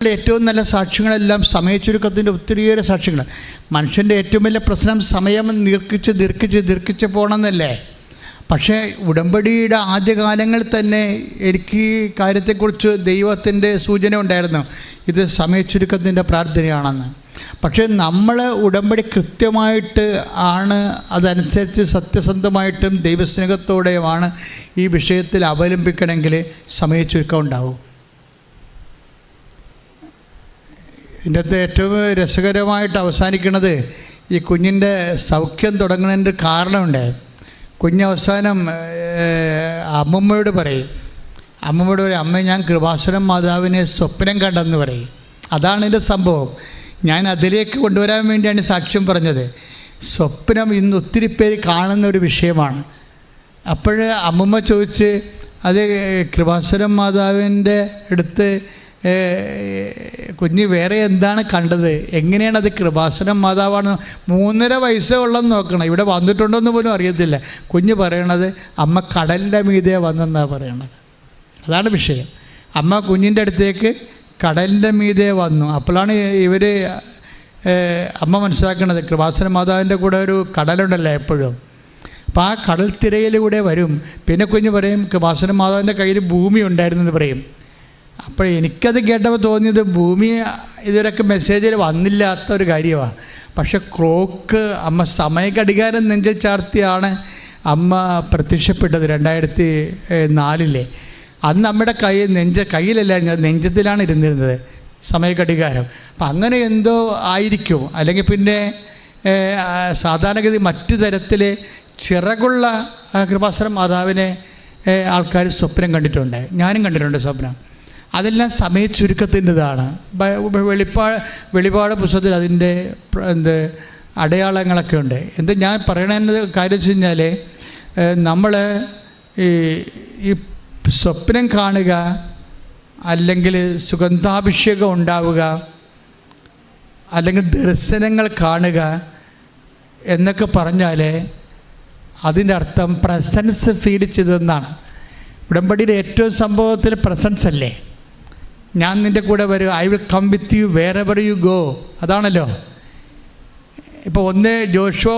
ഏറ്റവും നല്ല സാക്ഷ്യങ്ങളെല്ലാം സമയച്ചുരുക്കത്തിൻ്റെ ഒത്തിരിയേറെ സാക്ഷ്യങ്ങൾ. മനുഷ്യൻ്റെ ഏറ്റവും വലിയ പ്രശ്നം സമയം ദീർഘിച്ച് പോകണമെന്നല്ലേ. പക്ഷേ ഉടമ്പടിയുടെ ആദ്യകാലങ്ങളിൽ തന്നെ എനിക്ക് ഈ കാര്യത്തെക്കുറിച്ച് ദൈവത്തിൻ്റെ സൂചന ഉണ്ടായിരുന്നു, ഇത് സമയച്ചുരുക്കത്തിൻ്റെ പ്രാർത്ഥനയാണെന്ന്. പക്ഷേ നമ്മൾ ഉടമ്പടി കൃത്യമായിട്ട് ആണ്, അതനുസരിച്ച് സത്യസന്ധമായിട്ടും ദൈവസ്നേഹത്തോടെയുമാണ് ഈ വിഷയത്തിൽ അവലംബിക്കണമെങ്കിൽ സമയച്ചുരുക്കം ഉണ്ടാവും. ഇതിൻ്റെ അകത്ത് ഏറ്റവും രസകരമായിട്ട് അവസാനിക്കുന്നത് ഈ കുഞ്ഞിൻ്റെ സൗഖ്യം തുടങ്ങുന്നതിൻ്റെ കാരണമുണ്ട്. കുഞ്ഞവസാനം അമ്മമ്മയോട് പറയും, അമ്മ ഞാൻ കൃപാസനം മാതാവിനെ സ്വപ്നം കണ്ടെന്ന് പറയും. അതാണ് ഇതിൻ്റെ സംഭവം. ഞാൻ അതിലേക്ക് കൊണ്ടുവരാൻ വേണ്ടിയാണ് സാക്ഷ്യം പറഞ്ഞത്. സ്വപ്നം ഇന്ന് ഒത്തിരി പേര് കാണുന്ന ഒരു വിഷയമാണ്. അപ്പോൾ അമ്മമ്മ ചോദിച്ച്, അത് കൃപാസനം മാതാവിൻ്റെ അടുത്ത് കുഞ്ഞ് വേറെ എന്താണ് കണ്ടത്, എങ്ങനെയാണത് കൃപാസനം മാതാവാണ്? 3.5 വയസ്സേ ഉള്ളെന്ന് നോക്കണം, ഇവിടെ വന്നിട്ടുണ്ടോയെന്ന് പോലും അറിയത്തില്ല. കുഞ്ഞ് പറയണത് അമ്മ കടലിൻ്റെ മീതെ വന്നെന്നാണ് പറയണത്. അതാണ് വിഷയം. അമ്മ കുഞ്ഞിൻ്റെ അടുത്തേക്ക് കടലിൻ്റെ മീതെ വന്നു. അപ്പോഴാണ് ഇവർ അമ്മ മനസ്സിലാക്കണത് കൃപാസനം മാതാവിൻ്റെ കൂടെ ഒരു കടലുണ്ടല്ലോ എപ്പോഴും. അപ്പോൾ ആ കടൽ തിരയിലൂടെ വരും. പിന്നെ കുഞ്ഞ് പറയും കൃപാസനം മാതാവിൻ്റെ കയ്യിൽ ഭൂമി ഉണ്ടായിരുന്നെന്ന് പറയും. അപ്പോൾ എനിക്കത് കേട്ടപ്പോൾ തോന്നിയത് ഭൂമി ഇതുവരെയൊക്കെ മെസ്സേജിൽ വന്നില്ലാത്ത ഒരു കാര്യമാണ്. പക്ഷെ ക്ലോക്ക് അമ്മ സമയഘടികാരം നെഞ്ചിൽ ചാർത്തിയാണ് അമ്മ പ്രത്യക്ഷപ്പെട്ടത് 2004. അന്ന് നമ്മുടെ കയ്യിലല്ല, നെഞ്ചത്തിലാണ് ഇരുന്നിരുന്നത് സമയഘടികാരം. അപ്പം അങ്ങനെ എന്തോ ആയിരിക്കും. അല്ലെങ്കിൽ പിന്നെ സാധാരണഗതി മറ്റു തരത്തിൽ ചിറകുള്ള കൃപാസനം മാതാവിനെ ആൾക്കാർ സ്വപ്നം കണ്ടിട്ടുണ്ട്. ഞാനും കണ്ടിട്ടുണ്ട് സ്വപ്നം. അതെല്ലാം സമയച്ചുരുക്കത്തിൻ്റെതാണ്. വെളിപാട് പുസ്തകത്തിൽ അതിൻ്റെ അടയാളങ്ങളൊക്കെ ഉണ്ട്. എന്താ ഞാൻ പറയണത് കാര്യം വെച്ച് കഴിഞ്ഞാൽ, നമ്മൾ ഈ സ്വപ്നം കാണുക, അല്ലെങ്കിൽ സുഗന്ധാഭിഷേകം ഉണ്ടാവുക, അല്ലെങ്കിൽ ദർശനങ്ങൾ കാണുക എന്നൊക്കെ പറഞ്ഞാൽ അതിൻ്റെ അർത്ഥം പ്രസൻസ് ഫീൽ ചെയ്തതെന്നാണ്. ഉടമ്പടിയുടെ ഏറ്റവും സംഭവത്തിൽ പ്രസൻസ് അല്ലേ. ഞാൻ നിൻ്റെ കൂടെ വരും, I will come with you wherever you go. അതാണല്ലോ. ഇപ്പോൾ 1 ജോഷുവ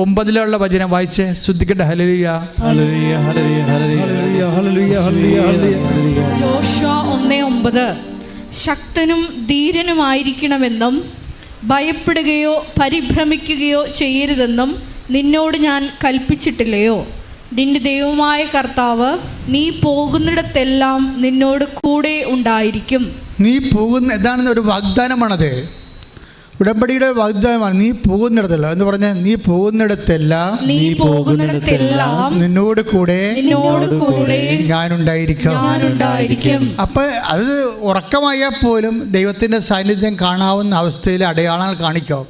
1:9 വചനം വായിച്ച് ശ്രദ്ധിക്കട്ടെ. ഹല്ലേലൂയ ഹല്ലേലൂയ ഹല്ലേലൂയ ഹല്ലേലൂയ ഹല്ലേലൂയ. ജോഷുവ 1:9 ശക്തനും ധീരനുമായിരിക്കണമെന്നും ഭയപ്പെടുകയോ പരിഭ്രമിക്കുകയോ ചെയ്യരുതെന്നും നിന്നോട് ഞാൻ കൽപ്പിച്ചിട്ടില്ലയോ? നിന്റെ ദൈവമായ കർത്താവ് നീ പോകുന്നിടത്തെല്ലാം നിന്നോട് കൂടെ ഉണ്ടായിരിക്കും. നീ പോകുന്ന എന്താണെന്ന് ഒരു വാഗ്ദാനമാണത്. ഉടമ്പടിയുടെ വാഗ്ദാനമാണ്. നീ പോകുന്നിടത്തല്ല എന്ന് പറഞ്ഞാൽ നീ പോകുന്നിടത്തെല്ലാം നിന്നോട് കൂടെ ഞാനുണ്ടായിരിക്കും. അപ്പം അത് ഉറക്കമായാൽ പോലും ദൈവത്തിൻ്റെ സാന്നിധ്യം കാണാവുന്ന അവസ്ഥയിൽ അടയാളങ്ങൾ കാണിക്കാം.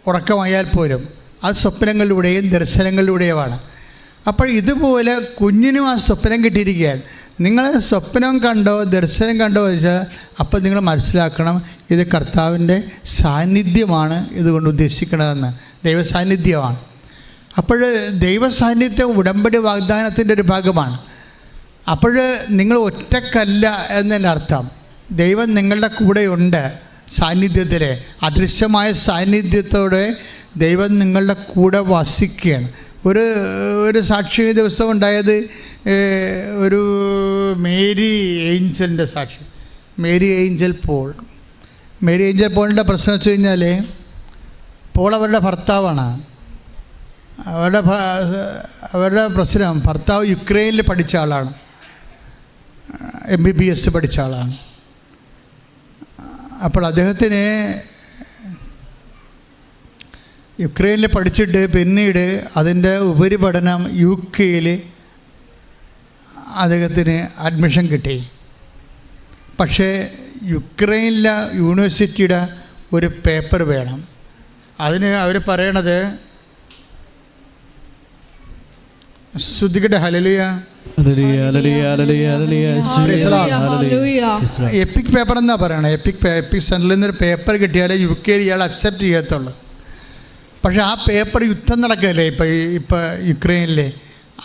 ഉറക്കമായാൽ പോലും അത് സ്വപ്നങ്ങളിലൂടെയും ദർശനങ്ങളിലൂടെയുമാണ്. അപ്പോൾ ഇതുപോലെ കുഞ്ഞിനും ആ സ്വപ്നം കിട്ടിയിരിക്കുകയാണ്. നിങ്ങൾ സ്വപ്നം കണ്ടോ ദർശനം കണ്ടോ വെച്ചാൽ അപ്പോൾ നിങ്ങൾ മനസ്സിലാക്കണം, ഇത് കർത്താവിൻ്റെ സാന്നിധ്യമാണ് ഇതുകൊണ്ട് ഉദ്ദേശിക്കണതെന്ന്. ദൈവസാന്നിധ്യമാണ്. അപ്പോൾ ദൈവസാന്നിധ്യം ഉടമ്പടി വാഗ്ദാനത്തിൻ്റെ ഒരു ഭാഗമാണ്. അപ്പോൾ നിങ്ങൾ ഒറ്റക്കല്ല എന്നതിൻ്റെ അർത്ഥം. ദൈവം നിങ്ങളുടെ കൂടെയുണ്ട്. സാന്നിധ്യത്തിൽ അദൃശ്യമായ സാന്നിധ്യത്തോടെ ദൈവം നിങ്ങളുടെ കൂടെ വസിക്കുകയാണ്. ഒരു സാക്ഷി ദിവസം ഉണ്ടായത് ഒരു മേരി ഏഞ്ചലിൻ്റെ സാക്ഷി, മേരി ഏഞ്ചൽ പോളിൻ്റെ പ്രശ്നം വെച്ച് കഴിഞ്ഞാൽ, പോൾ അവരുടെ ഭർത്താവാണ്. അവരുടെ പ്രശ്നം, ഭർത്താവ് യുക്രൈനിൽ പഠിച്ച ആളാണ്, MBBS പഠിച്ച ആളാണ്. അപ്പോൾ അദ്ദേഹത്തിന് യുക്രൈനിൽ പഠിച്ചിട്ട് പിന്നീട് അതിൻ്റെ ഉപരിപഠനം UK അദ്ദേഹത്തിന് അഡ്മിഷൻ കിട്ടി. പക്ഷേ യുക്രൈനിലെ യൂണിവേഴ്സിറ്റിയുടെ ഒരു പേപ്പർ വേണം. അതിന് അവർ പറയണത്, ശ്രദ്ധിക്കട്ടെ, ഹല്ലേലൂയ എപ്പിക് പേപ്പർ എന്നാ പറയണത്. എപ്പിക് സെൻറ്ററിൽ നിന്നൊരു പേപ്പർ കിട്ടിയാലേ UK ഇയാൾ അക്സെപ്റ്റ് ചെയ്യത്തുള്ളൂ. പക്ഷേ ആ പേപ്പർ യുദ്ധം നടക്കുകയല്ലേ ഇപ്പോൾ യുക്രൈനിൽ,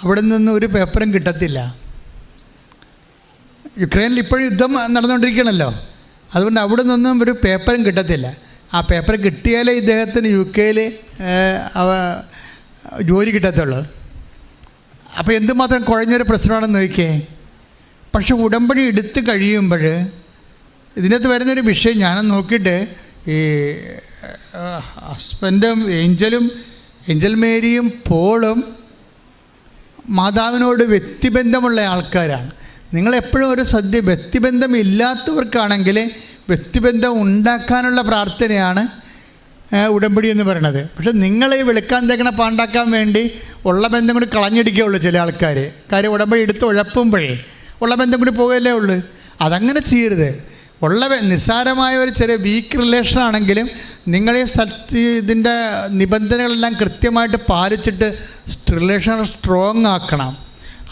അവിടെ നിന്ന് ഒരു പേപ്പറും കിട്ടത്തില്ല. യുക്രൈനിൽ ഇപ്പോഴും യുദ്ധം നടന്നുകൊണ്ടിരിക്കണമല്ലോ. അതുകൊണ്ട് അവിടെ നിന്നൊന്നും ഒരു പേപ്പറും കിട്ടത്തില്ല. ആ പേപ്പർ കിട്ടിയാലേ ഇദ്ദേഹത്തിന് UK ജോലി കിട്ടത്തുള്ളൂ. അപ്പോൾ എന്തുമാത്രം കുഴഞ്ഞൊരു പ്രശ്നമാണെന്ന് നോക്കിയേ. പക്ഷെ ഉടമ്പടി എടുത്ത് കഴിയുമ്പോൾ ഇതിനകത്ത് വരുന്നൊരു വിഷയം ഞാൻ നോക്കിയിട്ട്, ഈ ഹസ്ബൻഡും ഏഞ്ചൽ മേരിയും പോളും മാതാവിനോട് വ്യക്തിബന്ധമുള്ള ആൾക്കാരാണ്. നിങ്ങളെപ്പോഴും ഒരു വ്യക്തിബന്ധം ഇല്ലാത്തവർക്കാണെങ്കിൽ വ്യക്തിബന്ധം ഉണ്ടാക്കാനുള്ള പ്രാർത്ഥനയാണ് ഉടമ്പടി എന്ന് പറയുന്നത്. പക്ഷെ നിങ്ങളെ വെളുക്കാൻ തേക്കണ പാണ്ടാക്കാൻ വേണ്ടി ഉള്ള ബന്ധം കൂടി കളഞ്ഞിടിക്കുകയുള്ളൂ ചില ആൾക്കാർ. കാര്യം ഉടമ്പടി എടുത്ത് ഉഴപ്പുമ്പോഴേ ഉള്ള ബന്ധം കൂടി പോകുകയല്ലേ ഉള്ളൂ. അതങ്ങനെ ചെയ്യരുത്. നിസ്സാരമായ ഒരു ചെറിയ വീക്ക് റിലേഷൻ ആണെങ്കിലും നിങ്ങളെ ഇതിൻ്റെ നിബന്ധനകളെല്ലാം കൃത്യമായിട്ട് പാലിച്ചിട്ട് റിലേഷൻ സ്ട്രോങ് ആക്കണം.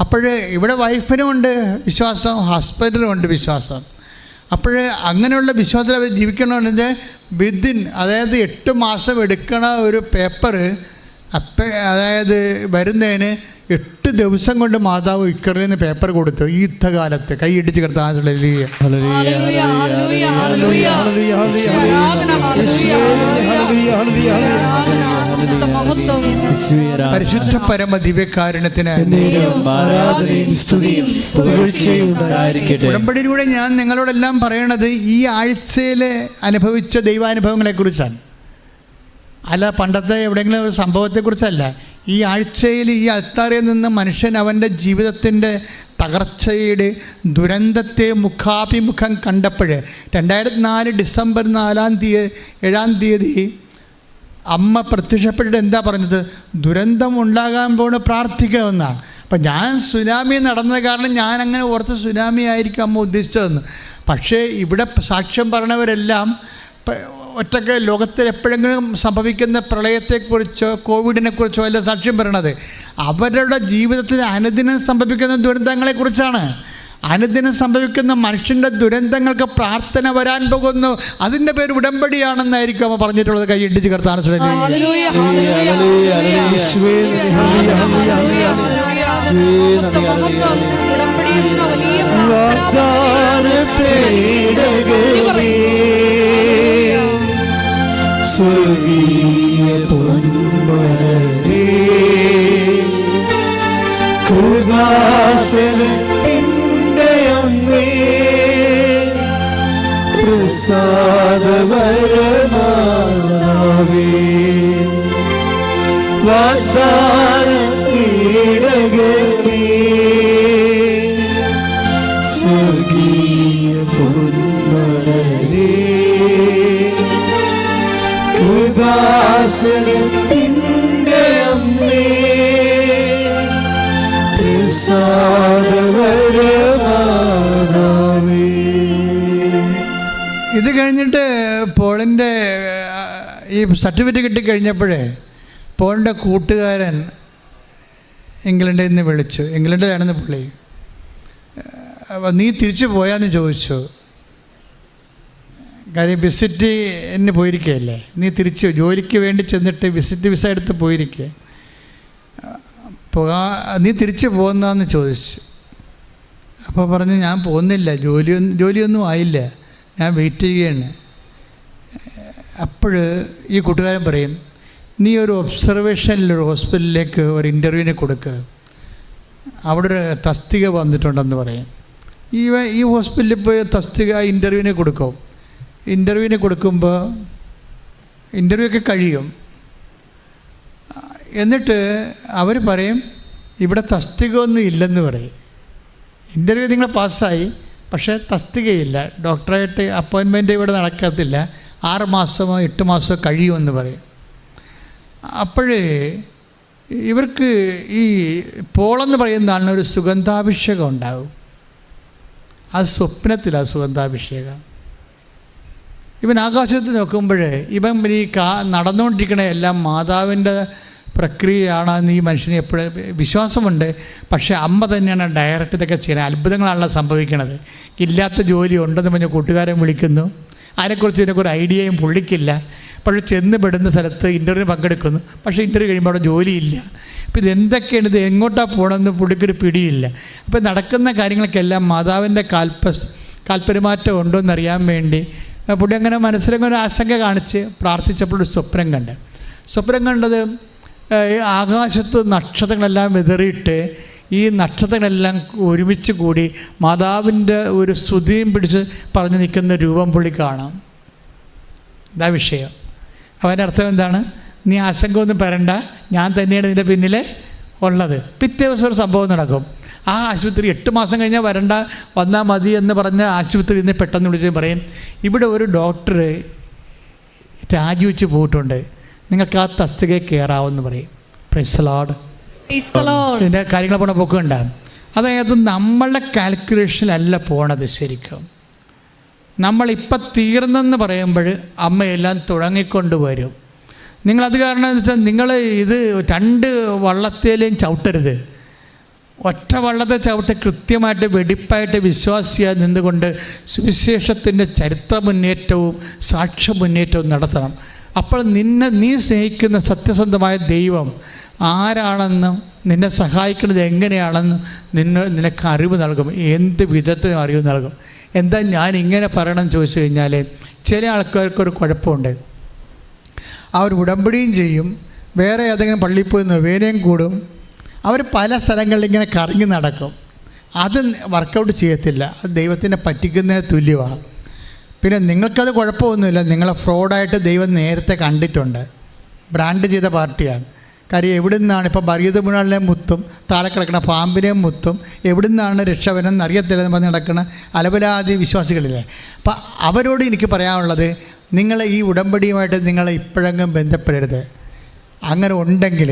അപ്പോൾ ഇവിടെ വൈഫിനുമുണ്ട് വിശ്വാസം, ഹസ്ബൻഡിനുമുണ്ട് വിശ്വാസം. അപ്പോൾ അങ്ങനെയുള്ള വിശ്വാസത്തിൽ അവർ ജീവിക്കണമെങ്കിൽ അതായത് 8 മാസം എടുക്കണ ഒരു പേപ്പർ അതായത് വരുന്നതിന് 8 ദിവസം കൊണ്ട് മാതാവ് യുക്രൈനിൽ നിന്ന് പേപ്പർ കൊടുത്തു. ഈ യുദ്ധകാലത്ത് കൈയിടിച്ച് കിടത്താൻ പരിശുദ്ധ പരമ ദിവ്യകാരുണ്യത്തിന് ഉടമ്പടിയിലൂടെ ഞാൻ നിങ്ങളോടെല്ലാം പറയണത് ഈ ആഴ്ചയിൽ അനുഭവിച്ച ദൈവാനുഭവങ്ങളെക്കുറിച്ചാണ്. അല്ല പണ്ടത്തെ എവിടെയെങ്കിലും ഒരു സംഭവത്തെക്കുറിച്ചല്ല. ഈ ആഴ്ചയിൽ ഈ അൾത്താരയിൽ നിന്ന് മനുഷ്യൻ അവൻ്റെ ജീവിതത്തിൻ്റെ തകർച്ചയുടെ ദുരന്തത്തെ മുഖാഭിമുഖം കണ്ടപ്പോൾ 2004 ഡിസംബർ 7-ാം തീയതി അമ്മ പ്രത്യക്ഷപ്പെട്ടിട്ട് എന്താ പറഞ്ഞത്? ദുരന്തം ഉണ്ടാകാൻ പോണ പ്രാർത്ഥിക്കണമെന്നാണ്. അപ്പം ഞാൻ സുനാമി നടന്നത് കാരണം ഞാൻ അങ്ങനെ ഓർത്ത് സുനാമി ആയിരിക്കും അമ്മ ഉദ്ദേശിച്ചതെന്ന്. പക്ഷേ ഇവിടെ സാക്ഷ്യം പറഞ്ഞവരെല്ലാം ഒറ്റയ്ക്ക് ലോകത്തിൽ എപ്പോഴെങ്കിലും സംഭവിക്കുന്ന പ്രളയത്തെക്കുറിച്ചോ കോവിഡിനെക്കുറിച്ചോ അല്ല സാക്ഷ്യം പറയണത്. അവരുടെ ജീവിതത്തിൽ അനുദിനം സംഭവിക്കുന്ന ദുരന്തങ്ങളെക്കുറിച്ചാണ്. അനുദിനം സംഭവിക്കുന്ന മനുഷ്യൻ്റെ ദുരന്തങ്ങൾക്ക് പ്രാർത്ഥന വരാൻ പോകുന്നു. അതിൻ്റെ പേര് ഉടമ്പടിയാണെന്നായിരിക്കും അവ പറഞ്ഞിട്ടുള്ളത്. കൈയിടിച്ച് കർത്താൻ സ്വർഗീയ പൊന്മലരേ കൃപാസനത്തിൻ്റെ അമ്മേ പ്രസാദവരമാവേ വാഗ്ദാന പീഠകമേ സ്വർഗീയ പൊന്മലരേ കൃപാസനത്തിൻ്റെ അമ്മേ പ്രസാദവരമാതാവേ. ഇത് കഴിഞ്ഞിട്ട് പോളിൻ്റെ ഈ സർട്ടിഫിക്കറ്റ് കിട്ടിക്കഴിഞ്ഞപ്പോഴേ പോളിൻ്റെ കൂട്ടുകാരൻ ഇംഗ്ലണ്ടിൽ നിന്ന് വിളിച്ചു. ഇംഗ്ലണ്ടിലാണെന്ന് പുള്ളി. നീ തിരിച്ചു പോയാന്ന് ചോദിച്ചു. കാര്യം വിസിറ്റിന് പോയിരിക്കുകയല്ലേ, നീ തിരിച്ച് ജോലിക്ക് വേണ്ടി ചെന്നിട്ട് വിസിറ്റ് വിസ എടുത്ത് പോയിരിക്കുക, നീ തിരിച്ച് പോകുന്നതെന്ന് ചോദിച്ചു. അപ്പോൾ പറഞ്ഞ് ഞാൻ പോകുന്നില്ല, ജോലിയൊന്നും ആയില്ല, ഞാൻ വെയിറ്റ് ചെയ്യുകയാണ്. അപ്പോൾ ഈ കൂട്ടുകാരൻ പറയും, നീ ഒരു ഒബ്സർവേഷനിലൊരു ഹോസ്പിറ്റലിലേക്ക് ഒരു ഇൻ്റർവ്യൂവിന് കൊടുക്കുക, അവിടെ ഒരു തസ്തിക വന്നിട്ടുണ്ടെന്ന് പറയും. ഈ ഹോസ്പിറ്റലിൽ പോയി തസ്തിക ഇൻ്റർവ്യൂവിന് കൊടുക്കും. ഇൻ്റർവ്യൂവിന് കൊടുക്കുമ്പോൾ ഇൻ്റർവ്യൂ ഒക്കെ കഴിയും. എന്നിട്ട് അവർ പറയും ഇവിടെ തസ്തിക ഒന്നും ഇല്ലെന്ന് പറയും. ഇൻ്റർവ്യൂ നിങ്ങൾ പാസ്സായി, പക്ഷേ തസ്തികയില്ല, ഡോക്ടറായിട്ട് അപ്പോയിൻമെൻറ്റ് ഇവിടെ നടക്കത്തില്ല, 6 മാസമോ 8 മാസമോ കഴിയുമെന്ന് പറയും. അപ്പോഴേ ഇവർക്ക് ഈ പോളെന്ന് പറയുന്ന ആളിന് ഒരു സുഗന്ധാഭിഷേകം ഉണ്ടാകും. അത് സ്വപ്നത്തിലാണ് സുഗന്ധാഭിഷേകം. ഇവൻ ആകാശത്ത് നോക്കുമ്പോൾ ഇവൻ ഈ നടന്നുകൊണ്ടിരിക്കണ എല്ലാം മാതാവിൻ്റെ പ്രക്രിയയാണെന്ന് ഈ മനുഷ്യന് എപ്പോഴും വിശ്വാസമുണ്ട്. പക്ഷേ അമ്മ തന്നെയാണ് ഡയറക്റ്റ് ഇതൊക്കെ ചെയ്യണത്. അത്ഭുതങ്ങളാണല്ലോ സംഭവിക്കണത്. ഇല്ലാത്ത ജോലി ഉണ്ടെന്ന് പറഞ്ഞ് കൂട്ടുകാരൻ വിളിക്കുന്നു. അതിനെക്കുറിച്ച് ഇതിനൊക്കെ ഒരു ഐഡിയയും പുള്ളിക്കില്ല. പക്ഷേ ചെന്ന് പെടുന്ന സ്ഥലത്ത് ഇൻ്റർവ്യൂ പങ്കെടുക്കുന്നു, പക്ഷേ ഇൻ്റർവ്യൂ കഴിയുമ്പോൾ അവിടെ ജോലിയില്ല. അപ്പോൾ ഇതെന്തൊക്കെയാണ്, ഇത് എങ്ങോട്ടാണ് പോകണമെന്ന് പുള്ളിക്കൊരു പിടിയില്ല. അപ്പോൾ നടക്കുന്ന കാര്യങ്ങൾക്കെല്ലാം മാതാവിൻ്റെ കാൽപ്പെരുമാറ്റം ഉണ്ടോ എന്നറിയാൻ വേണ്ടി പുള്ളി അങ്ങനെ മനസ്സിലങ്ങനെ ആശങ്ക കാണിച്ച് പ്രാർത്ഥിച്ചപ്പോൾ ഒരു സ്വപ്നം കണ്ട്. സ്വപ്നം കണ്ടത് ആകാശത്ത് നക്ഷത്രങ്ങളെല്ലാം വിതറിയിട്ട് ഈ നക്ഷത്രങ്ങളെല്ലാം ഒരുമിച്ച് കൂടി മാതാവിൻ്റെ ഒരു സ്തുതിയും പിടിച്ച് പറഞ്ഞു നിൽക്കുന്ന രൂപം പുള്ളി കാണാം. ഇതാ വിഷയം. അവൻ്റെ അർത്ഥം എന്താണ്? നീ ആശങ്ക ഒന്നും പറയണ്ട, ഞാൻ തന്നെയാണ് നിൻ്റെ പിന്നിൽ ഉള്ളത്. പിറ്റേ ദിവസം ഒരു സംഭവം നടക്കും. ആ ആശുപത്രി 8 മാസം കഴിഞ്ഞാൽ വരണ്ട, വന്നാൽ മതി എന്ന് പറഞ്ഞ ആശുപത്രിയിൽ നിന്ന് പെട്ടെന്ന് വിളിച്ച് പറയും, ഇവിടെ ഒരു ഡോക്ടർ രാജിവെച്ച് പോയിട്ടുണ്ട്, നിങ്ങൾക്ക് ആ തസ്തികയിൽ കയറാമെന്ന് പറയും. Praise the Lord. ഇതിൻ്റെ കാര്യങ്ങൾ പോണ പോക്കുണ്ടാകും. അതായത് നമ്മളുടെ കാൽക്കുലേഷനിലല്ല പോണത്. ശരിക്കും നമ്മളിപ്പം തീർന്നെന്ന് പറയുമ്പോൾ അമ്മയെല്ലാം തുടങ്ങിക്കൊണ്ട് വരും. നിങ്ങളത് കാരണം എന്ന് വെച്ചാൽ നിങ്ങൾ ഇത് 2 വള്ളത്തേലും ചവിട്ടരുത്. ഒറ്റ വള്ളത്തെ ചവിട്ട് കൃത്യമായിട്ട് വെടിപ്പായിട്ട് വിശ്വാസിയായി നിന്നുകൊണ്ട് സുവിശേഷത്തിൻ്റെ ചരിത്ര മുന്നേറ്റവും സാക്ഷ്യ മുന്നേറ്റവും നടത്തണം. അപ്പോൾ നീ സ്നേഹിക്കുന്ന സത്യസന്ധമായ ദൈവം ആരാണെന്നും നിന്നെ സഹായിക്കുന്നത് എങ്ങനെയാണെന്നും നിനക്ക് അറിവ് നൽകും. എന്ത് വിധത്തിലും അറിവ് നൽകും. എന്താ ഞാൻ ഇങ്ങനെ പറയണമെന്ന് ചോദിച്ചു കഴിഞ്ഞാൽ, ചില ആൾക്കാർക്കൊരു കുഴപ്പമുണ്ട്. അവർ ഉടമ്പടിയും ചെയ്യും, വേറെ ഏതെങ്കിലും പള്ളിയിൽ പോയി നൊവേനയും കൂടും, അവർ പല സ്ഥലങ്ങളിൽ ഇങ്ങനെ കറങ്ങി നടക്കും. അത് വർക്കൗട്ട് ചെയ്യത്തില്ല. അത് ദൈവത്തിനെ പറ്റിക്കുന്നതിന് തുല്യമാണ്. പിന്നെ നിങ്ങൾക്കത് കുഴപ്പമൊന്നുമില്ല. നിങ്ങളെ ഫ്രോഡായിട്ട് ദൈവം നേരത്തെ കണ്ടിട്ടുണ്ട്. ബ്രാൻഡ് ചെയ്ത പാർട്ടിയാണ്. കാര്യം എവിടെ നിന്നാണ് ഇപ്പോൾ ബറിയത് മുനാളിനെ മുത്തും താഴെ കിടക്കുന്ന പാമ്പിനെയും മുത്തും എവിടെ നിന്നാണ് രക്ഷവനെന്ന് അറിയത്തില്ലെന്ന് പറഞ്ഞ് നടക്കുന്ന അലപലാതി വിശ്വാസികളില്ലേ. അപ്പം അവരോട് എനിക്ക് പറയാനുള്ളത്, നിങ്ങൾ ഈ ഉടമ്പടിയുമായിട്ട് നിങ്ങൾ ഇപ്പോഴെങ്കിലും ബന്ധപ്പെടരുത്. അങ്ങനെ ഉണ്ടെങ്കിൽ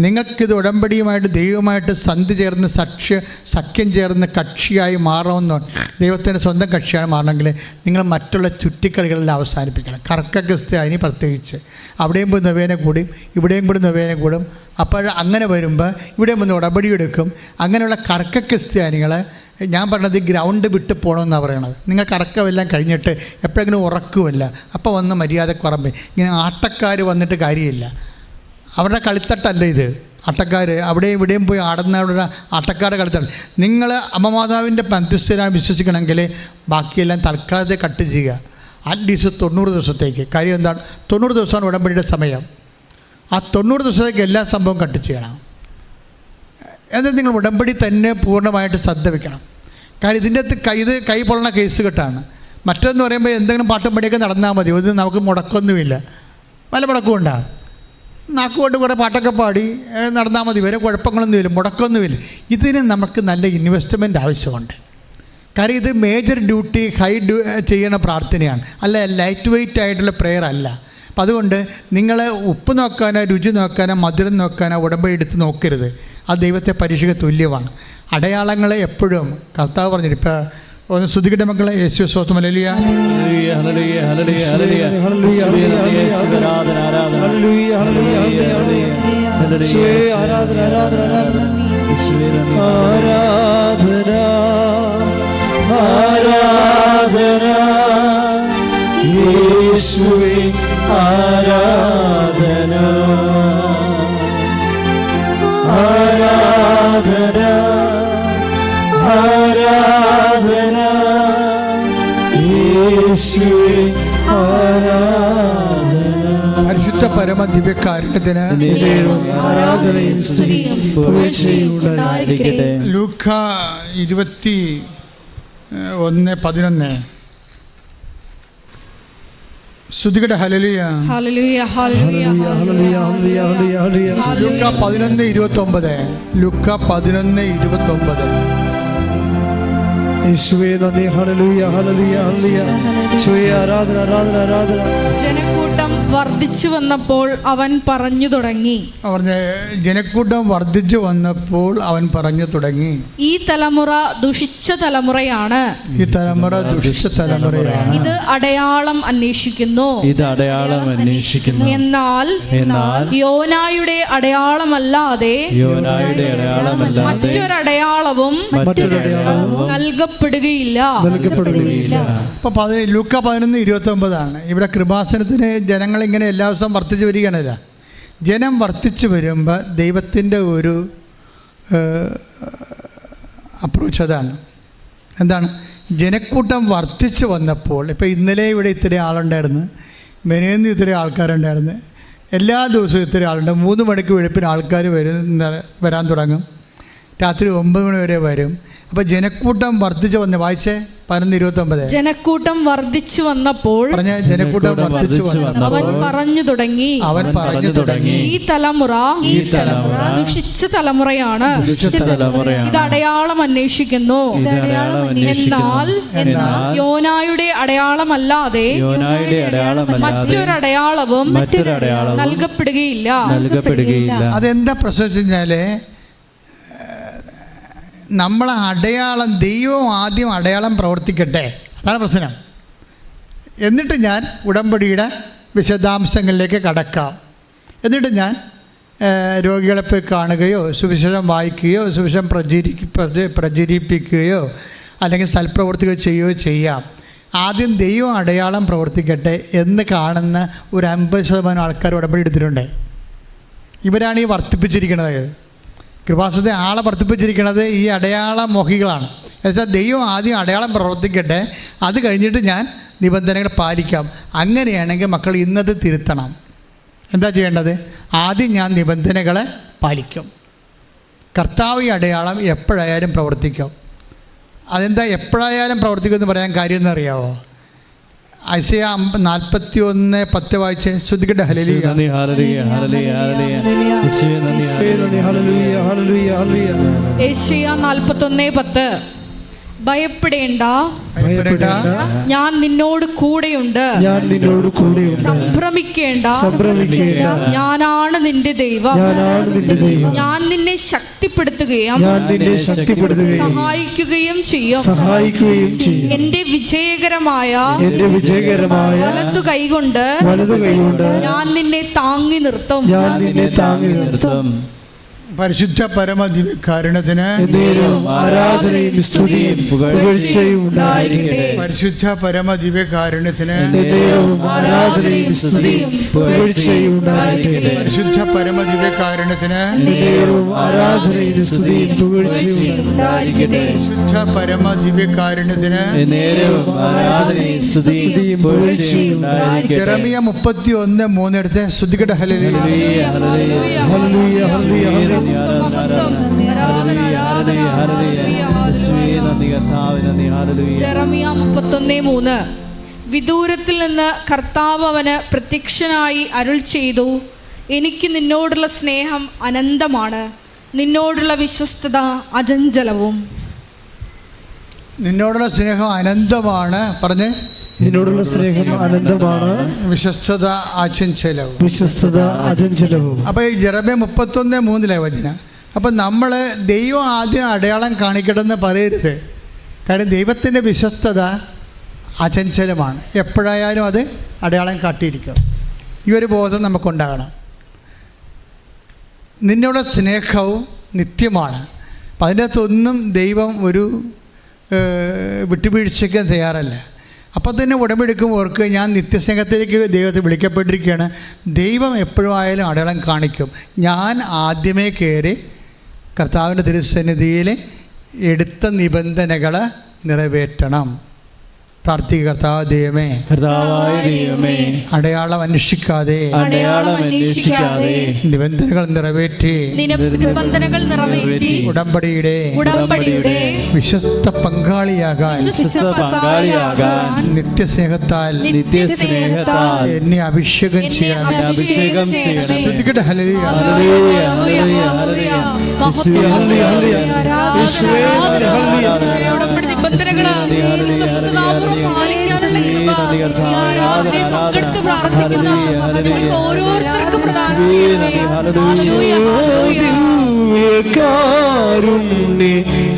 നിങ്ങൾക്കിത് ഉടമ്പടിയുമായിട്ട് ദൈവമായിട്ട് സന്ധി ചേർന്ന് സഖ്യം ചേർന്ന് കക്ഷിയായി മാറണമെന്നോ ദൈവത്തിൻ്റെ സ്വന്തം കക്ഷിയായി മാറണമെങ്കിൽ നിങ്ങൾ മറ്റുള്ള ചുറ്റിക്കളികളെല്ലാം അവസാനിപ്പിക്കണം. കർക്ക ക്രിസ്ത്യാനി പ്രത്യേകിച്ച് അവിടെയും പോയി നൊവേന കൂടും, ഇവിടെയും കൂടി നൊവേന കൂടും. അപ്പോൾ അങ്ങനെ വരുമ്പോൾ ഇവിടെയും വന്ന് ഉടമ്പടി എടുക്കും. അങ്ങനെയുള്ള കർക്ക ക്രിസ്ത്യാനികളെ ഞാൻ പറഞ്ഞത് ഗ്രൗണ്ട് വിട്ട് പോകണമെന്നാണ് പറയണത്. നിങ്ങൾ കറക്കമെല്ലാം കഴിഞ്ഞിട്ട് എപ്പോഴെങ്കിലും ഉറക്കുമല്ല, അപ്പോൾ വന്ന് മര്യാദ കുറമ്പ്. ഇങ്ങനെ ആട്ടക്കാർ വന്നിട്ട് കാര്യമില്ല. അവരുടെ കളിത്തട്ടല്ല ഇത്. ആട്ടക്കാർ അവിടെയും ഇവിടെയും പോയി ആടുന്നവരുടെ ആട്ടക്കാരുടെ കളിത്തട്ട. നിങ്ങൾ അമ്മമാതാവിൻ്റെ മധ്യസ്ഥരായി വിശ്വസിക്കണമെങ്കിൽ ബാക്കിയെല്ലാം തൽക്കാലത്തെ കട്ട് ചെയ്യുക. അറ്റ്ലീസ്റ്റ് 90 ദിവസത്തേക്ക്. കാര്യം എന്താണ്? 90 ദിവസമാണ് ഉടമ്പടിയുടെ സമയം. ആ 90 ദിവസത്തേക്ക് എല്ലാ സംഭവം കട്ട് ചെയ്യണം. എന്നാൽ നിങ്ങൾ ഉടമ്പടി തന്നെ പൂർണ്ണമായിട്ട് ശ്രദ്ധ വയ്ക്കണം. കാര്യം ഇതിൻ്റെ അകത്ത് കൈ പൊള്ളണ കേസ് കെട്ടാണ്. മറ്റൊന്ന് പറയുമ്പോൾ എന്തെങ്കിലും പാട്ടും പടിയൊക്കെ നടന്നാൽ മതി. ഇത് നമുക്ക് മുടക്കൊന്നുമില്ല. വല്ല മുടക്കം ഉണ്ടാകും. നാക്കുകൊണ്ട് കുറേ പാട്ടൊക്കെ പാടി നടന്നാൽ മതി. വേറെ കുഴപ്പങ്ങളൊന്നുമില്ല, മുടക്കൊന്നുമില്ല. ഇതിന് നമുക്ക് നല്ല ഇൻവെസ്റ്റ്മെൻറ്റ് ആവശ്യമുണ്ട്. കാര്യം ഇത് മേജർ ഡ്യൂട്ടി ചെയ്യണ പ്രാർത്ഥനയാണ്, അല്ല ലൈറ്റ് വെയ്റ്റ് ആയിട്ടുള്ള പ്രെയർ അല്ല. അപ്പം അതുകൊണ്ട് നിങ്ങൾ ഉപ്പ് നോക്കാനോ രുചി നോക്കാനോ മധുരം നോക്കാനോ ഉടമ്പടി എടുത്ത് നോക്കരുത്. അത് ദൈവത്തെ പരീക്ഷയ്ക്ക് തുല്യമാണ്. അടയാളങ്ങളെ എപ്പോഴും കർത്താവ് പറഞ്ഞിട്ട് ഇപ്പോൾ ഒന്ന് ശ്രുതികട്ടെ മക്കളെ. യേശു സ്വസ്ഥം. ഹല്ലേലൂയ. യേശുവേ ആരാധന, ആരാധന, ആരാധന, യേശുവേ ആരാധന. പരിശുദ്ധ പരമ ദിവ്യകാരുണ്യത്തിന് ആരാധനയും സ്തുതിയും പുകഴ്ചയും ഉണ്ടായിരിക്കട്ടെ. ലൂക്ക 21:11. ശ്രുതികട്ടെ. ഹല്ലേലൂയ. ഹല്ലേലൂയ. ഹല്ലേലൂയ. ലൂക്ക 11:29. ലൂക്ക 11:29. യേശുവേ നന്ദി. ഹല്ലേലൂയ, ഹല്ലേലൂയ, ഹല്ലേലൂയ. യേശുവേ ആരാധന, ആരാധന, ആരാധന. ജനക്കൂട്ടം വർദ്ധിച്ചു വന്നപ്പോൾ അവൻ പറഞ്ഞു തുടങ്ങി. ജനക്കൂട്ടം വർദ്ധിച്ചു വന്നപ്പോൾ അവൻ പറഞ്ഞു തുടങ്ങി, ഈ തലമുറ ദുഷിച്ച തലമുറയാണ്. ഈ തലമുറ ദുഷിച്ച തലമുറയാണ്. ഇത് അടയാളം അന്വേഷിക്കുന്നു. എന്നാൽ യോനായുടെ അടയാളമല്ലാതെ മറ്റൊരടയാളവും നൽകപ്പെടും നൽകപ്പെടുകയില്ല. അപ്പോൾ ലൂക്ക 11:29 ഇവിടെ കൃപാസനത്തിന് ജനങ്ങൾ ഇങ്ങനെ എല്ലാ ദിവസവും വർദ്ധിച്ചു വരികയാണല്ല. ജനം വർദ്ധിച്ചു വരുമ്പോൾ ദൈവത്തിൻ്റെ ഒരു അപ്രോച്ച് അതാണ്. എന്താണ്? ജനക്കൂട്ടം വർദ്ധിച്ചു വന്നപ്പോൾ, ഇപ്പോൾ ഇന്നലെ ഇവിടെ ഇത്തിരി ആളുണ്ടായിരുന്നു, മെനേന്ന് ഇത്തിരി ആൾക്കാരുണ്ടായിരുന്നു, എല്ലാ ദിവസവും ഇത്തിരി ആളുണ്ട്. 3 മണിക്ക് വെളുപ്പിന് ആൾക്കാർ വരാൻ തുടങ്ങും, രാത്രി 9 മണി വരെ വരും. അപ്പോൾ ജനക്കൂട്ടം വർദ്ധിച്ചു വന്ന് വായിച്ചേ 11:29. ജനക്കൂട്ടം വർദ്ധിച്ചു വന്നപ്പോൾ ജനക്കൂട്ടം വർദ്ധിച്ചു അവൻ പറഞ്ഞു തുടങ്ങി ഈ തലമുറ ദുഷിച്ച തലമുറയാണ്, ഇത് അടയാളം അന്വേഷിക്കുന്നു. എന്നാൽ യോനായുടെ അടയാളമല്ലാതെ മറ്റൊരടയാളവും നൽകപ്പെടുകയില്ല. അതെന്താ പ്രശ്നം? നമ്മളെ അടയാളം, ദൈവം ആദ്യം അടയാളം പ്രവർത്തിക്കട്ടെ, അതാണ് പ്രശ്നം. എന്നിട്ട് ഞാൻ ഉടമ്പടിയുടെ വിശദാംശങ്ങളിലേക്ക് കടക്കാം. എന്നിട്ട് ഞാൻ രോഗികളെ പോയി കാണുകയോ സുവിശേഷം വായിക്കുകയോ സുവിശേഷം പ്രചരിപ്പിക്കുകയോ അല്ലെങ്കിൽ സൽപ്രവർത്തികൾ ചെയ്യുകയോ ചെയ്യാം. ആദ്യം ദൈവം അടയാളം പ്രവർത്തിക്കട്ടെ എന്ന് കാണുന്ന ഒരു 50% ആൾക്കാർ ഉടമ്പടി എടുത്തിട്ടുണ്ട്. ഇവരാണ് ഈ വർദ്ധിപ്പിച്ചിരിക്കുന്നത്. കൃപാസനത്തെ ആളെ വർദ്ധിപ്പിച്ചിരിക്കുന്നത് ഈ അടയാള മോഹികളാണ്. എന്നുവെച്ചാൽ ദൈവം ആദ്യം അടയാളം പ്രവർത്തിക്കട്ടെ, അത് കഴിഞ്ഞിട്ട് ഞാൻ നിബന്ധനകൾ പാലിക്കാം. അങ്ങനെയാണെങ്കിൽ മക്കൾ ഇന്നത് തിരുത്തണം. എന്താ ചെയ്യേണ്ടത്? ആദ്യം ഞാൻ നിബന്ധനകളെ പാലിക്കും. കർത്താവ് ഈ അടയാളം എപ്പോഴായാലും പ്രവർത്തിക്കും. അതെന്താ എപ്പോഴായാലും പ്രവർത്തിക്കുമെന്ന് പറയാൻ കാര്യം എന്നറിയാവോ? ഐസയ 41:10 വായിച്ച് ശ്രദ്ധിക്കട്ടെ. ഹല്ലേലൂയ. യേശയ്യ 41:10. ഭയപ്പെടേണ്ട, ഞാൻ നിന്നോട് കൂടെയുണ്ട്. സംഭ്രമിക്കേണ്ട, ഞാനാണ് നിന്റെ ദൈവം. ഞാൻ നിന്നെ ശക്തിപ്പെടുത്തുകയും സഹായിക്കുകയും ചെയ്യും. എന്റെ വിജയകരമായ വലതു കൈകൊണ്ട് ഞാൻ നിന്നെ താങ്ങി നിർത്തും. പരിശുദ്ധ പരമദിവ്യകാരുണ്യത്തിന് ആരാധനയും സ്തുതിയും പുകഴ്ചയും ഉണ്ടായിരിക്കട്ടെ. പരിശുദ്ധ പരമദിവ്യകാരുണ്യത്തിന് ആരാധനയും സ്തുതിയും പുകഴ്ചയും ഉണ്ടായിരിക്കട്ടെ. പരിശുദ്ധ പരമദിവ്യകാരുണ്യത്തിന് ആരാധനയും സ്തുതിയും പുകഴ്ചയും ഉണ്ടായിരിക്കട്ടെ. പരിശുദ്ധ പരമദിവ്യകാരുണ്യത്തിന് ആരാധനയും സ്തുതിയും പുകഴ്ചയും ഉണ്ടായിരിക്കട്ടെ. യെരമ്യ 31:3 എടുത്ത് ശ്രദ്ധിക്കട്ടെ. ഹല്ലേലൂയ. ജെറമിയ 31:3. വിദൂരത്തിൽ നിന്ന് കർത്താവ് അവന് പ്രത്യക്ഷനായി അരുൾ ചെയ്തു, എനിക്ക് നിന്നോടുള്ള സ്നേഹം അനന്തമാണ്, നിന്നോടുള്ള വിശ്വസ്തത അചഞ്ചലവും. നിന്നോടുള്ള സ്നേഹം അനന്തമാണ്. പറഞ്ഞ്, നിന്നോടുള്ള സ്നേഹം അനന്തമാണ്, വിശ്വസ്തത അചഞ്ചലവും. അപ്പോൾ ഈ യെരമ്യ 31:3 വചനം. അപ്പം നമ്മൾ ദൈവം ആദ്യം അടയാളം കാണിക്കണമെന്ന് പറയരുത്. കാരണം ദൈവത്തിൻ്റെ വിശ്വസ്തത അചഞ്ചലമാണ്, എപ്പോഴായാലും അത് അടയാളം കാട്ടിയിരിക്കും. ഈ ഒരു ബോധം നമുക്കുണ്ടാകണം. നിന്നോട് സ്നേഹവും നിത്യമാണ്. അപ്പം അതിൻ്റെ അകത്തൊന്നും ദൈവം ഒരു വിട്ടുവീഴ്ചയ്ക്ക് തയ്യാറല്ല. അപ്പോൾ തന്നെ ഉടമ്പെടുക്കുമ്പോൾ ഓർക്ക് ഞാൻ നിത്യസ്നേഹത്തിലേക്ക് ദൈവത്തെ വിളിക്കപ്പെട്ടിരിക്കുകയാണ്. ദൈവം എപ്പോഴും ആയാലും അടയാളം കാണിക്കും. ഞാൻ ആദ്യമേ കയറി കർത്താവിൻ്റെ തിരുസന്നിധിയിൽ എടുത്ത നിബന്ധനകൾ നിറവേറ്റണം. പ്രാർത്ഥിക്കുക. കർത്താവ് ദൈവമേ, അടയാളം അന്വേഷിക്കാതെ നിബന്ധനകൾ നിറവേറ്റി ഉടമ്പടിയുടെ വിശ്വസ്ത പങ്കാളിയാകാൻ നിത്യസ്നേഹത്താൽ എന്നെ അഭിഷേകം ചെയ്യാൻ ശ്രദ്ധിക്കട്ടെ. ഹല്ലേലൂയ.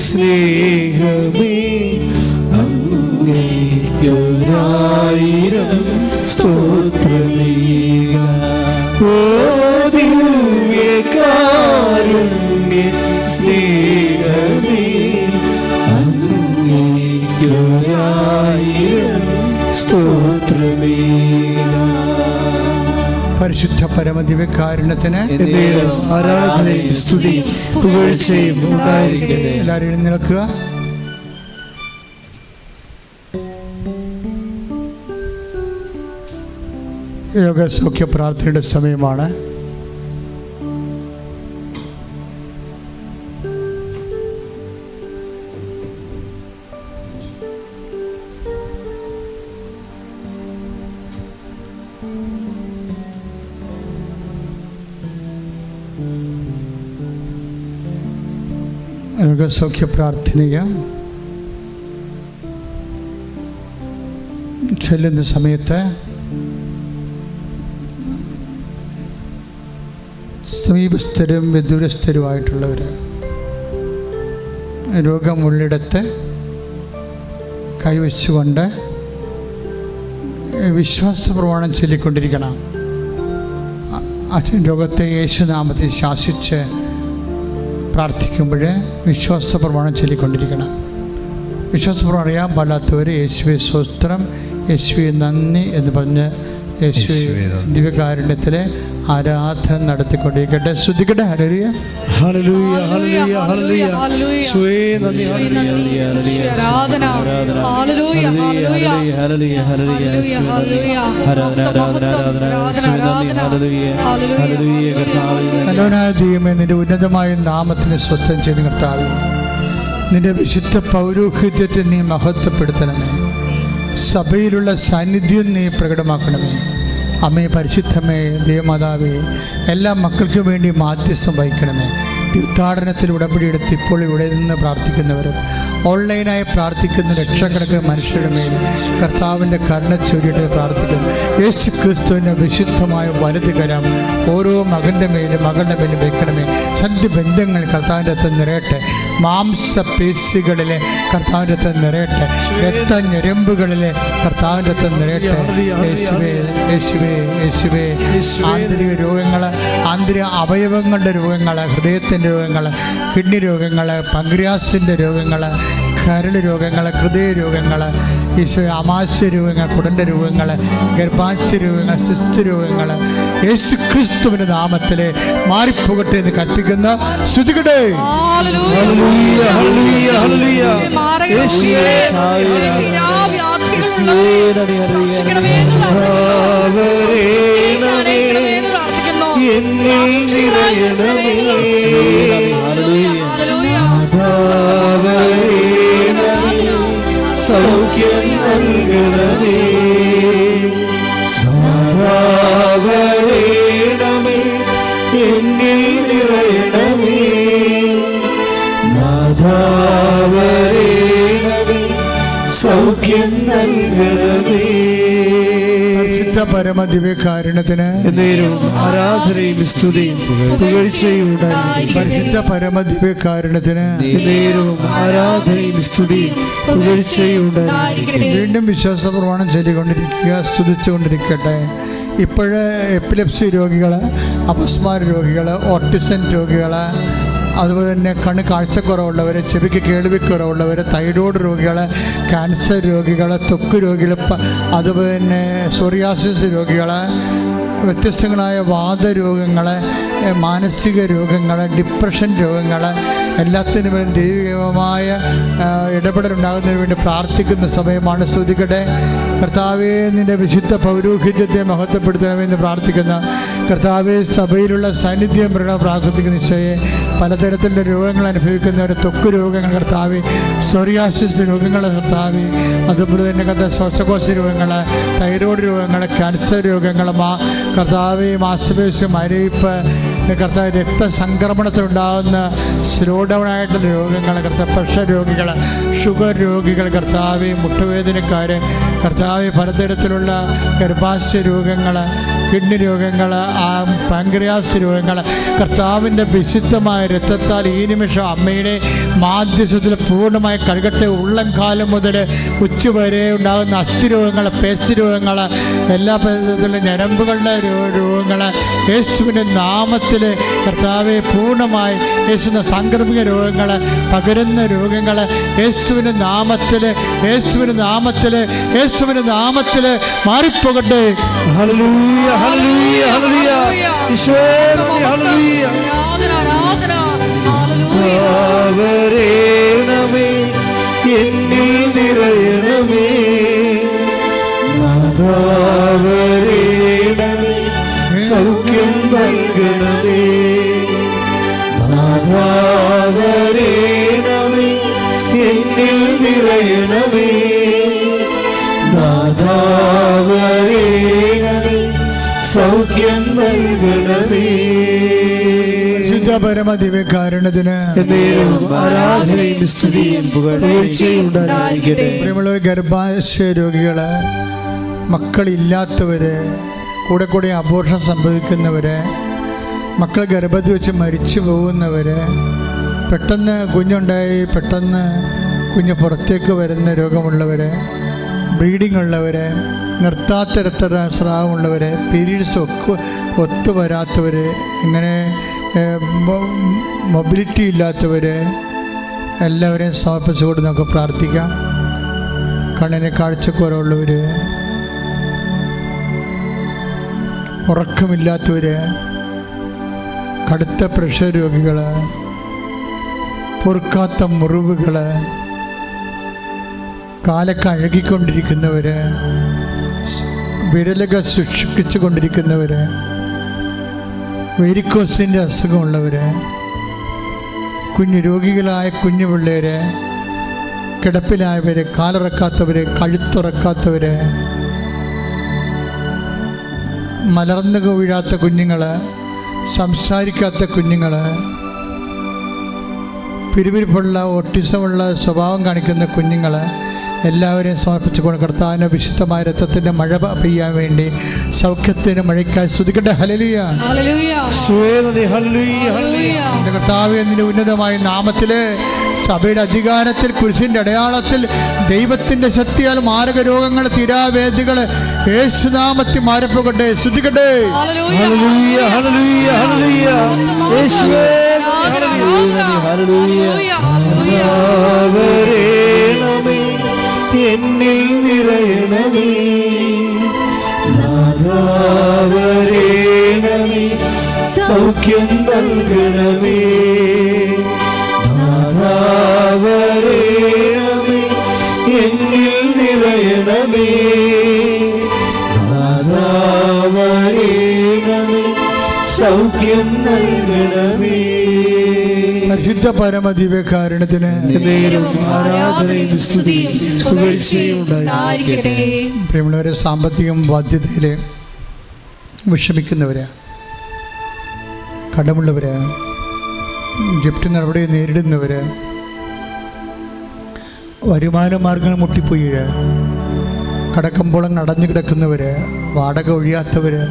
സ്നേഹമേ അങ്ങേയൊരായിരം സ്തോത്രമേക. ഓ ദിവ്യകാരുണ്യ സ്നേഹമേ അങ്ങേ സ്തോത്രമേ. പരിശുദ്ധ പരമദിവ്യകാരുണ്യത്തിന് ആരാധനയും സ്തുതിയും പുകഴ്ചയും ഉണ്ടായിരിക്കട്ടെ. എല്ലാവരും എഴുന്നേൽക്കുക. രോഗസൗഖ്യ പ്രാർത്ഥനയുടെ സമയമാണ്. രോഗസൗഖ്യ പ്രാർത്ഥനയ്ക്ക് ചെല്ലുന്ന സമയത്ത് സമീപസ്ഥരും വിദൂരസ്ഥരുമായിട്ടുള്ളവർ രോഗമുള്ളിടത്ത് കൈവച്ചുകൊണ്ട് വിശ്വാസ പ്രമാണം ചൊല്ലിക്കൊണ്ടിരിക്കണം. രോഗത്തെ യേശുനാമത്തിൽ ശാസിച്ച് പ്രാർത്ഥിക്കുമ്പോൾ വിശ്വാസ പ്രമാണം ചൊല്ലിക്കൊണ്ടിരിക്കണം. വിശ്വാസ പ്രമാണം അറിയാൻ പാടാത്തവർ യേശുവേ സ്വസ്ത്രം, യേശുവേ നന്ദി എന്ന് പറഞ്ഞ് യേശു ദിവ്യകാരുണ്യത്തിലെ ആരാധന നടത്തിക്കൊണ്ടിരിക്കട്ടെ. ശ്രുതിക്കട്ടെ. ഹല്ലേലൂയ ഹല്ലേലൂയ ഹല്ലേലൂയ ഹല്ലേലൂയ. യേശുവേ നന്ദി. ആരാധന. ഹല്ലേലൂയ ഹല്ലേലൂയ ഹല്ലേലൂയ ഹല്ലേലൂയ ഹല്ലേലൂയ. നല്ലവനായ ദൈവമേ, നിന്റെ ഉന്നതമായ നാമത്തിന് സ്വസ്ഥം ചെയ്ത് കർത്താവേ, നിന്റെ വിശുദ്ധ പൗരോഹിത്യത്തെ നീ മഹത്വപ്പെടുത്തണമേ. സഭയിലുള്ള സാന്നിധ്യം നീ പ്രകടമാക്കണമേ. അമ്മേ, പരിശുദ്ധമേ, ദേവമാതാവേ, എല്ലാ മക്കൾക്കും വേണ്ടി മാധ്യസ്ഥം വഹിക്കണമേ. തീർത്ഥാടനത്തിൽ ഉടമ്പടിയെടുത്ത് ഇപ്പോൾ ഇവിടെ നിന്ന് പ്രാർത്ഥിക്കുന്നവരും ഓൺലൈനായി പ്രാർത്ഥിക്കുന്ന ലക്ഷക്കണക്കിന് മനുഷ്യരുടെ മേൽ കർത്താവിൻ്റെ കരുണ ചൊരിയിട്ട് പ്രാർത്ഥിക്കുന്നു. യേശു ക്രിസ്തുവിൻ്റെ വിശുദ്ധമായ വലത് കരം ഓരോ മകൻ്റെ മേലും മകളുടെ മേലും വയ്ക്കണമേ. സന്ധിബന്ധങ്ങൾ കർത്താവിൻ്റെ അകത്ത് നിറയട്ടെ. മാംസപേശികളിലെ കർത്താവിൻ്റെ അകത്ത് നിറയട്ടെ. രക്തഞരമ്പുകളിലെ കർത്താവിൻ്റെ അകത്ത് നിറയട്ടെ. യേശുവേ യേശുവേ യേശുവേ. ആന്തരിക രോഗങ്ങൾ, ആന്തരിക അവയവങ്ങളുടെ രോഗങ്ങൾ, ഹൃദയത്തിൻ്റെ രോഗങ്ങൾ, കിഡ്നി രോഗങ്ങൾ, പങ്ക്രിയാസിൻ്റെ രോഗങ്ങൾ, കരൾ രോഗങ്ങൾ, ഹൃദയ രോഗങ്ങൾ, ഈശോ ആമാശയ രോഗങ്ങൾ, കുടലിൻ്റെ രോഗങ്ങൾ, ഗർഭാശയ രോഗങ്ങൾ, സിസ്ത് രോഗങ്ങൾ യേശു ക്രിസ്തുവിൻ്റെ നാമത്തിൽ മാറിപ്പോകട്ടെ എന്ന് കൽപ്പിക്കുന്ന ശ്രുതികട്ടെ. സൗഖ്യം നൽകണമേ. നാഥാവരേണമേ, എന്നിൽ നിറയണമേ. നാഥാവരേണമേ, സൗഖ്യം നൽകണമേ. പരിശുദ്ധ പരമദിവ്യകാരുണ്യത്തിന് ആരാധനയും സ്തുതിയും പുകഴ്ചയും ഉണ്ടായിരിക്കട്ടെ. പരിശുദ്ധ പരമദിവ്യകാരുണ്യത്തിന് ആരാധനയും സ്തുതിയും പുകഴ്ചയും ഉണ്ടായിരിക്കട്ടെ. വീണ്ടും വിശ്വാസ പ്രമാണം ചൊല്ലിക്കൊണ്ടിരിക്കുക, സ്തുതിച്ചുകൊണ്ടിരിക്കട്ടെ. ഇപ്പോഴ് എപ്പിലെപ്സി രോഗികൾ, അപസ്മാര രോഗികൾ, ഓട്ടിസം രോഗികൾ, അതുപോലെ തന്നെ കണ്ണ് കാഴ്ചക്കുറവുള്ളവർ, ചെവിക്ക് കേൾവിക്കുറവുള്ളവർ, തൈറോയ്ഡ് രോഗികൾ, ക്യാൻസർ രോഗികൾ, ത്വക്ക് രോഗികൾ, അതുപോലെ തന്നെ സോറിയാസിസ് രോഗികൾ, വ്യത്യസ്തങ്ങളായ വാതരോഗങ്ങൾ, മാനസിക രോഗങ്ങൾ, ഡിപ്രഷൻ രോഗങ്ങൾ, എല്ലാത്തിനും വേണ്ടി ദൈവികമായ ഇടപെടലുണ്ടാകുന്നതിന് വേണ്ടി പ്രാർത്ഥിക്കുന്ന സമയമാണ്. സ്തുതിക്കട്ടെ. കർത്താവേ, നിൻ്റെ വിശുദ്ധ പൗരോഹിത്യത്തെ മഹത്വപ്പെടുത്തണമെന്ന് പ്രാർത്ഥിക്കുന്ന കർത്താവേ, സഭയിലുള്ള സാന്നിധ്യം പ്രാർത്ഥിക്കുന്ന ഈശോയെ, പലതരത്തിലുള്ള രോഗങ്ങൾ അനുഭവിക്കുന്നവർ, ത്വക്ക് രോഗങ്ങൾ കർത്താവേ, സോറിയാസിസ് രോഗങ്ങൾ കർത്താവേ, അതുപോലെ തന്നെ ശ്വാസകോശ രോഗങ്ങൾ, തൈറോയ്ഡ് രോഗങ്ങൾ, ക്യാൻസർ രോഗങ്ങൾ, കർത്താവേ, മാംസപേശി മരയിപ്പ് കർത്താവ്, രക്തസംക്രമണത്തിലുണ്ടാകുന്ന സ്ലോ ഡൗൺ ആയിട്ടുള്ള രോഗങ്ങൾ കർത്താവ്, പ്രഷർ രോഗികൾ, ഷുഗർ രോഗികൾ കർത്താവ്, മുട്ടുവേദനക്കാർ കർത്താവ്, പലതരത്തിലുള്ള ഗർഭാശയ രോഗങ്ങൾ കിഡ്നി രോഗങ്ങൾ, പാൻക്രിയാസ് രോഗങ്ങൾ കർത്താവിൻ്റെ വിശുദ്ധമായ രക്തത്താൽ ഈ നിമിഷം അമ്മയുടെ മാധ്യസ്ഥത്തിൽ പൂർണ്ണമായി കഴുകട്ടെ. ഉള്ളംകാലം മുതൽ ഉച്ചവരെ ഉണ്ടാകുന്ന അസ്ഥിരോഗങ്ങൾ, പേശി രോഗങ്ങൾ, എല്ലാ തരത്തിലുള്ള ഞരമ്പുകളുടെ രോഗങ്ങൾ യേശുവിൻ്റെ നാമത്തിൽ കർത്താവെ പൂർണ്ണമായി യേശുവിൻ്റെ സാംക്രമിക രോഗങ്ങൾ, പകരുന്ന രോഗങ്ങൾ യേശുവിൻ്റെ നാമത്തിൽ, യേശുവിൻ്റെ നാമത്തിൽ, യേശുവിൻ്റെ നാമത്തിൽ മാറിപ്പോകട്ടെ. ഹല്ലേലൂയ, ഹല്ലേലൂയ, ഹല്ലേലൂയ. ഈശോയേ നന്ദി, ഹല്ലേലൂയ. വരേണമേ, എന്നിൽ നിറയണമേ, നാഥാ വരേണമേ, സൗഖ്യം നൽകണമേ, നാഥാ വരേണമേ, എന്നിൽ നിറയണമേ, നാഥാ വരേണമേ, സൗഖ്യം നൽകണമേ. പരമദിവ്യകാരുണ്യത്തിന് ആരാധനയും സ്തുതിയും പുകഴ്ചയും ഉണ്ടായിരിക്കട്ടെ. പ്രിയമുള്ളവർ, ഗർഭാശയ രോഗികള്, മക്കളില്ലാത്തവര്, കൂടെ കൂടെ അബോർഷൻ സംഭവിക്കുന്നവര്, മക്കൾ ഗർഭത്തിൽ വെച്ച് മരിച്ചു പോകുന്നവര്, പെട്ടെന്ന് കുഞ്ഞുണ്ടായി പെട്ടെന്ന് കുഞ്ഞ് പുറത്തേക്ക് വരുന്ന രോഗമുള്ളവര്, ബ്ലീഡിംഗ് ഉള്ളവര്, നിർത്താത്ത രക്തസ്രാവമുള്ളവര്, പീരീഡ്സ് ഒത്തു വരാത്തവർ, ഇങ്ങനെ മൊബിലിറ്റി ഇല്ലാത്തവർ, എല്ലാവരെയും സമർപ്പിച്ചുകൊണ്ട് നമുക്ക് പ്രാർത്ഥിക്കാം. കണ്ണിന് കാഴ്ചക്കുറവുള്ളവർ, ഉറക്കമില്ലാത്തവർ, കടുത്ത പ്രഷർ രോഗികൾ, പൊറുക്കാത്ത മുറിവുകൾ, കാലൊക്കെ അഴകിക്കൊണ്ടിരിക്കുന്നവർ, വിരലുകൾ സൂക്ഷിച്ചു കൊണ്ടിരിക്കുന്നവർ, വെരിക്കോസിൻ്റെ അസുഖമുള്ളവർ, കുഞ്ഞു രോഗികളായ കുഞ്ഞു പിള്ളേർ, കിടപ്പിലായവർ, കാലിറക്കാത്തവർ, കഴുത്തുറക്കാത്തവർ, മലർന്നു വീഴാത്ത കുഞ്ഞുങ്ങൾ, സംസാരിക്കാത്ത കുഞ്ഞുങ്ങൾ, പിരിവിരിപ്പുള്ള ഓട്ടിസമുള്ള സ്വഭാവം കാണിക്കുന്ന കുഞ്ഞുങ്ങൾ, എല്ലാവരെയും സമർപ്പിച്ചുകൊണ്ട് കർത്താവിൻ്റെ വിശുദ്ധമായ രക്തത്തിൻ്റെ മഴ പെയ്യാൻ വേണ്ടി സൗഖ്യത്തിന് മഴയ്ക്കായി സ്തുതിക്കട്ടെ. ഹല്ലേലൂയ, കർത്താവേ, നിന്റെ ഉന്നതമായ നാമത്തില് സഭയുടെ അധികാരത്തിൽ കുരിശിൻ്റെ അടയാളത്തിൽ ദൈവത്തിൻ്റെ ശക്തിയാൽ മാരക രോഗങ്ങൾ, തീരാവേദികൾ യേശുനാമത്തിൽ മാറിപ്പോകട്ടെ. സ്തുതിക്കട്ടെ. ഹല്ലേലൂയ, ഹല്ലേലൂയ, ഹല്ലേലൂയ. യേശുവേ വരേണമേ, എന്നിൽ നിറയണമേ, നാഥാ വരേണമേ, സൗഖ്യം നൽകണമേ, നാഥാ വരേണമേ, എന്നിൽ നിറയണമേ, നാഥാ വരേണമേ, സൗഖ്യം നൽകണമേ. പരിശുദ്ധ പരമദിവ്യകാരുണ്യത്തിന് ആരാധനയും സ്തുതിയും പുകഴ്ചയും ഉണ്ടായിരിക്കട്ടെ. പ്രിയമുള്ളവരെ, സാമ്പത്തികം ബാധ്യതയിൽ വിഷമിക്കുന്നവര്, കടമുള്ളവര്, ജപ്തി നടപടി നേരിടുന്നവര്, വരുമാന മാർഗങ്ങൾ മുട്ടിപ്പോയി കടക്കമ്പോളം അടഞ്ഞു കിടക്കുന്നവര്, വാടക ഒഴിയാത്തവര്,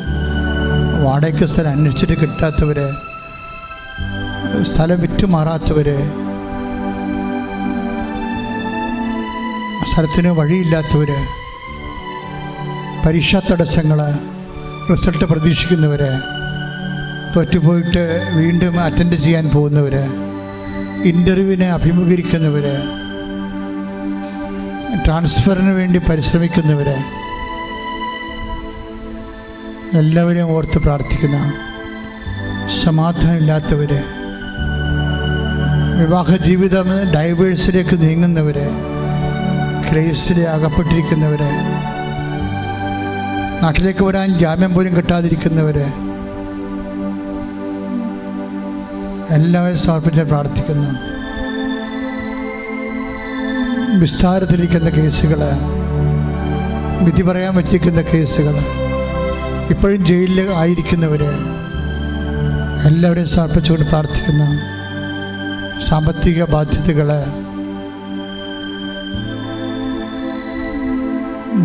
വാടകയ്ക്ക് സ്ഥലം അന്വേഷിച്ചിട്ട് കിട്ടാത്തവര്, സ്ഥലം വിറ്റുമാറാത്തവർ, സ്ഥലത്തിന് വഴിയില്ലാത്തവർ, പരീക്ഷാ തടസ്സങ്ങൾ, റിസൾട്ട് പ്രതീക്ഷിക്കുന്നവർ, തോറ്റുപോയിട്ട് വീണ്ടും അറ്റൻഡ് ചെയ്യാൻ പോകുന്നവർ, ഇൻ്റർവ്യൂവിനെ അഭിമുഖീകരിക്കുന്നവർ, ട്രാൻസ്ഫറിന് വേണ്ടി പരിശ്രമിക്കുന്നവർ, എല്ലാവരെയും ഓർത്ത് പ്രാർത്ഥിക്കുന്ന, സമാധാനമില്ലാത്തവർ, വിവാഹ ജീവിതം ഡൈവേഴ്സിലേക്ക് നീങ്ങുന്നവർ, കേസിൽ അകപ്പെട്ടിരിക്കുന്നവർ, നാട്ടിലേക്ക് വരാൻ ജാമ്യം പോലും കിട്ടാതിരിക്കുന്നവർ, എല്ലാവരും സമർപ്പിച്ച് പ്രാർത്ഥിക്കുന്നു. വിസ്താരത്തിലിരിക്കുന്ന കേസുകൾ, വിധി പറയാൻ പറ്റിയിരിക്കുന്ന കേസുകൾ, ഇപ്പോഴും ജയിലിൽ ആയിരിക്കുന്നവർ, എല്ലാവരെയും സമർപ്പിച്ചുകൊണ്ട് പ്രാർത്ഥിക്കുന്നു. സാമ്പത്തിക ബാധ്യതകൾ,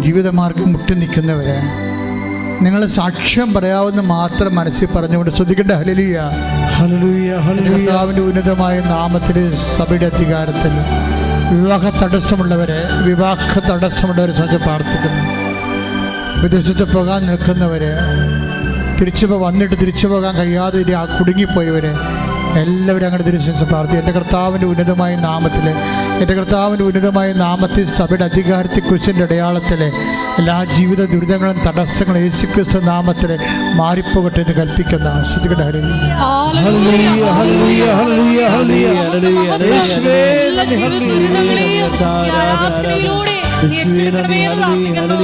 ജീവിതമാർഗം മുട്ടി നിൽക്കുന്നവർ, നിങ്ങൾ സാക്ഷ്യം പറയാവുന്ന മാത്രം മനസ്സിൽ പറഞ്ഞുകൊണ്ട് ശ്രദ്ധിക്കേണ്ട. ഹല്ലേലൂയ, ഹല്ലേലൂയ, ഹല്ലേലൂയ. കർത്താവിൻ്റെ ഉന്നതമായ നാമത്തിൽ സഭയുടെ അധികാരത്തിൽ വിവാഹ തടസ്സമുള്ളവരെ സംബന്ധിച്ച് പ്രാർത്ഥിക്കുന്നു. വിദേശത്ത് പോകാൻ നിൽക്കുന്നവരെ, വന്നിട്ട് തിരിച്ചു പോകാൻ കഴിയാതെ കുടുങ്ങിപ്പോയവരെ എല്ലാവരും അങ്ങനെ തിരിച്ചു പ്രാർത്ഥിക്കും. എൻ്റെ കർത്താവിൻ്റെ ഉന്നതമായ നാമത്തിൽ സഭയുടെ അധികാരത്തിൽ കുരിശിൻ്റെ അടയാളത്തിൽ എല്ലാ ജീവിത ദുരിതങ്ങളും തടസ്സങ്ങളും യേശുക്രിസ്തു നാമത്തിൽ മാറിപ്പോകട്ടെ എന്ന് കൽപ്പിക്കുന്ന ശ്രദ്ധിക്കട്ടെ. ഹല്ലേലൂയ, ഹല്ലേലൂയ, ഹല്ലേലൂയ, ഹല്ലേലൂയ. യേശുവേ, എല്ലാ ജീവിത ദുരിതങ്ങളെയും ഈ ആരാധനയിലൂടെ ഏറ്റെടുക്കണമേ എന്ന് പ്രാർത്ഥിക്കുന്നു.